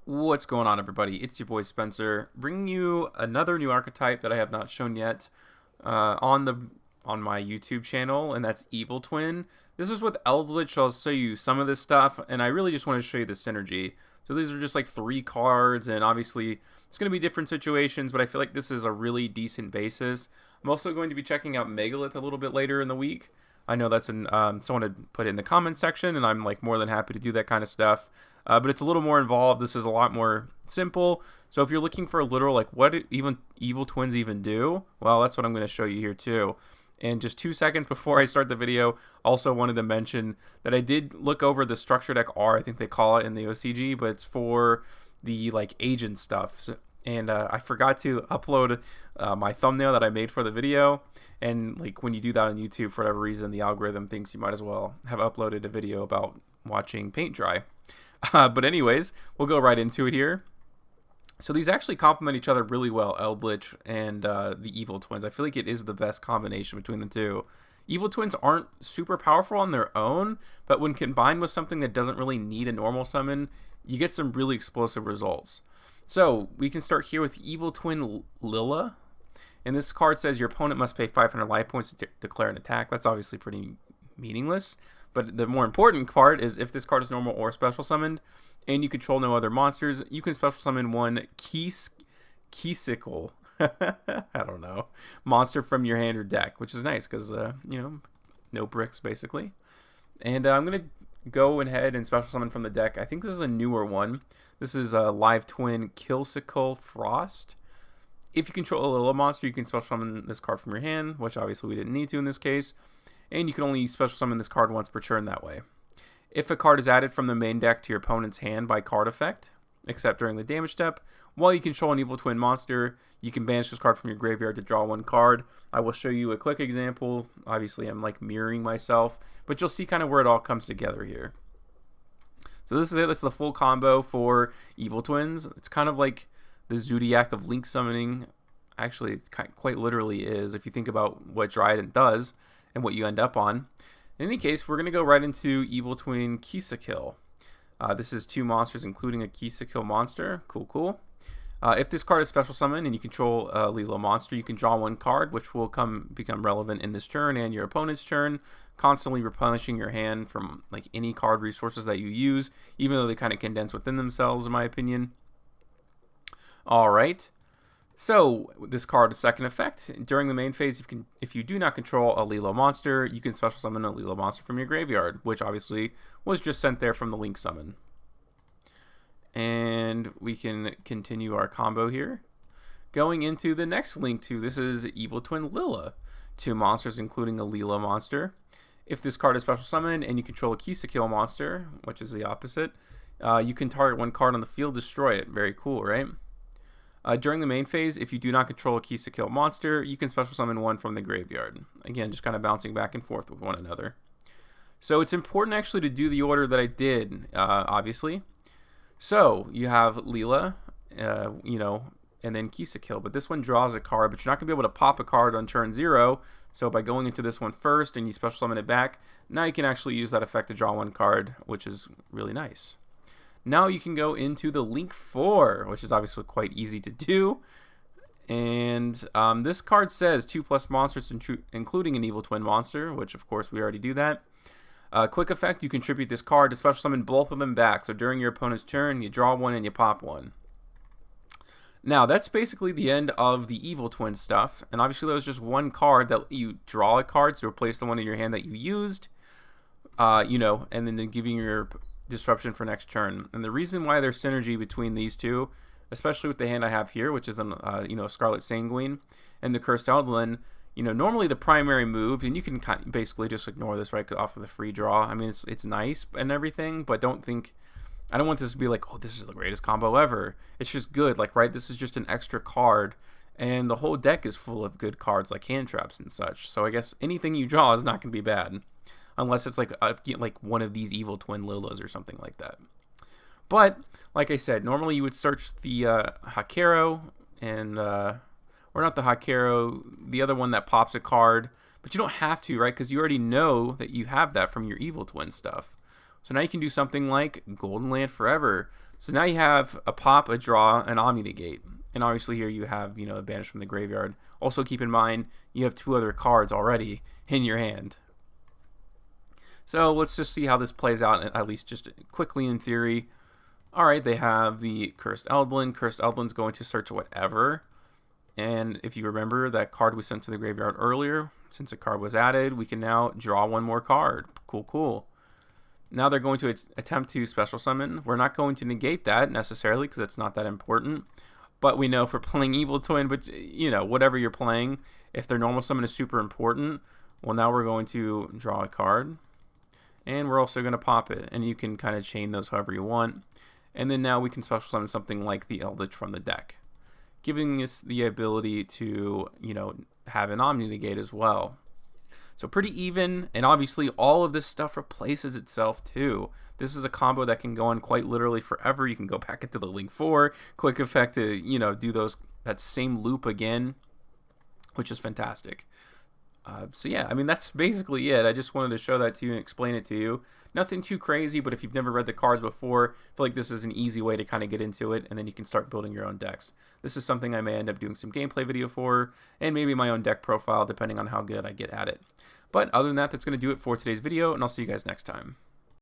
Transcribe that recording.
What's going on, everybody? It's your boy Spencer, bringing you another new archetype that I have not shown yet on my YouTube channel, and that's Evil Twin. This is with Eldlich, so I'll show you some of this stuff, and I really just want to show you the synergy. So these are just like 3 cards, and obviously it's going to be different situations, but I feel like this is a really decent basis. I'm also going to be checking out Megalith a little bit later in the week. I know that's someone had put it in the comment section, and I'm like more than happy to do that kind of stuff. But it's a little more involved. This is a lot more simple. So if you're looking for a literal, like what even evil twins even do, well, that's what I'm going to show you here too. And just 2 seconds before I start the video, also wanted to mention that I did look over the structure deck R, I think they call it in the OCG, but it's for the like agent stuff. And I forgot to upload my thumbnail that I made for the video. And like when you do that on YouTube, for whatever reason, the algorithm thinks you might as well have uploaded a video about watching paint dry. But anyways, we'll go right into it here. So these actually complement each other really well, Eldlich and the Evil Twins. I feel like it is the best combination between the two. Evil Twins aren't super powerful on their own, but when combined with something that doesn't really need a normal summon, you get some really explosive results. So we can start here with Evil Twin Lila. And this card says your opponent must pay 500 life points to declare an attack. That's obviously pretty meaningless. But the more important part is if this card is normal or special summoned and you control no other monsters, you can special summon one Keesicle, I don't know, monster from your hand or deck, which is nice because, you know, no bricks basically. And I'm going to go ahead and special summon from the deck. I think this is a newer one. This is a Live Twin Keesicle Frost. If you control a little monster, you can special summon this card from your hand, which obviously we didn't need to in this case. And you can only special summon this card once per turn that way. If a card is added from the main deck to your opponent's hand by card effect, except during the damage step, while you control an Evil Twin monster, you can banish this card from your graveyard to draw 1 card. I will show you a quick example. Obviously, I'm like mirroring myself, but you'll see kind of where it all comes together here. So this is it. This is the full combo for Evil Twins. It's kind of like the Zodiac of Link summoning. Actually, it quite literally is if you think about what Dryden does and what you end up on. In any case, we're going to go right into Evil Twin Keesicle. This is 2 monsters, including a Keesicle monster. Cool. If this card is special summoned and you control a Lilo monster, you can draw 1 card, which will become relevant in this turn and your opponent's turn, constantly replenishing your hand from like any card resources that you use, even though they kind of condense within themselves, in my opinion. All right. So this card is second effect. During the main phase, if you do not control a Lilo monster, you can special summon a Lilo monster from your graveyard, which obviously was just sent there from the Link summon. And we can continue our combo here. Going into the next Link 2, this is Evil Twin Lila. 2 monsters, including a Lilo monster. If this card is special summoned and you control a Keesicle monster, which is the opposite, you can target 1 card on the field, destroy it. Very cool, right? During the main phase, if you do not control a Keesicle monster, you can special summon 1 from the graveyard. Again, just kind of bouncing back and forth with one another. So it's important actually to do the order that I did, obviously. So you have Lila, you know, and then Keesicle. But this one draws a card, but you're not going to be able to pop a card on turn 0. So by going into this one first and you special summon it back, now you can actually use that effect to draw 1 card, which is really nice. Now you can go into the Link 4, which is obviously quite easy to do. And this card says 2+ monsters, including an Evil Twin monster, which of course we already do that. Quick effect, you contribute this card to special summon both of them back. So during your opponent's turn, you draw 1 and you pop 1. Now that's basically the end of the Evil Twin stuff. And obviously that was just 1 card that you draw a card to replace the one in your hand that you used. You know, and then giving your disruption for next turn. And the reason why there's synergy between these two, especially with the hand I have here, which is you know, Scarlet Sanguine and the Cursed Eldlin, you know, normally the primary move, and you can kind of basically just ignore this right off of the free draw. I mean, it's nice and everything, but I don't want this to be like, oh, this is the greatest combo ever. It's just good, like, right, this is just an extra card, and the whole deck is full of good cards like hand traps and such. So I guess anything you draw is not going to be bad. Unless it's like one of these Evil Twin Lilas or something like that. But, like I said, normally you would search the Hakero and, or not the Hakero, the other one that pops a card. But you don't have to, right? Because you already know that you have that from your Evil Twin stuff. So now you can do something like Golden Land Forever. So now you have a pop, a draw, an Omni Negate. And obviously here you have, a banish from the graveyard. Also keep in mind, you have 2 other cards already in your hand. So let's just see how this plays out, at least just quickly in theory. Alright, they have the Cursed Eldlin. Cursed Eldlin's going to search whatever. And if you remember that card we sent to the graveyard earlier, since a card was added, we can now draw 1 more card. Cool. Now they're going to attempt to special summon. We're not going to negate that necessarily because it's not that important. But we know for playing Evil Twin, but whatever you're playing, if their normal summon is super important, well, now we're going to draw a card. And we're also going to pop it. And you can kind of chain those however you want. And then now we can special summon something like the Eldlich from the deck, giving us the ability to, have an Omni Negate as well. So pretty even, and obviously all of this stuff replaces itself too. This is a combo that can go on quite literally forever. You can go back into the Link 4, quick effect to, do that same loop again, which is fantastic. So yeah, that's basically it. I just wanted to show that to you and explain it to you. Nothing too crazy, but if you've never read the cards before, I feel like this is an easy way to kind of get into it, and then you can start building your own decks. This is something I may end up doing some gameplay video for, and maybe my own deck profile, depending on how good I get at it. But other than that, that's going to do it for today's video, and I'll see you guys next time.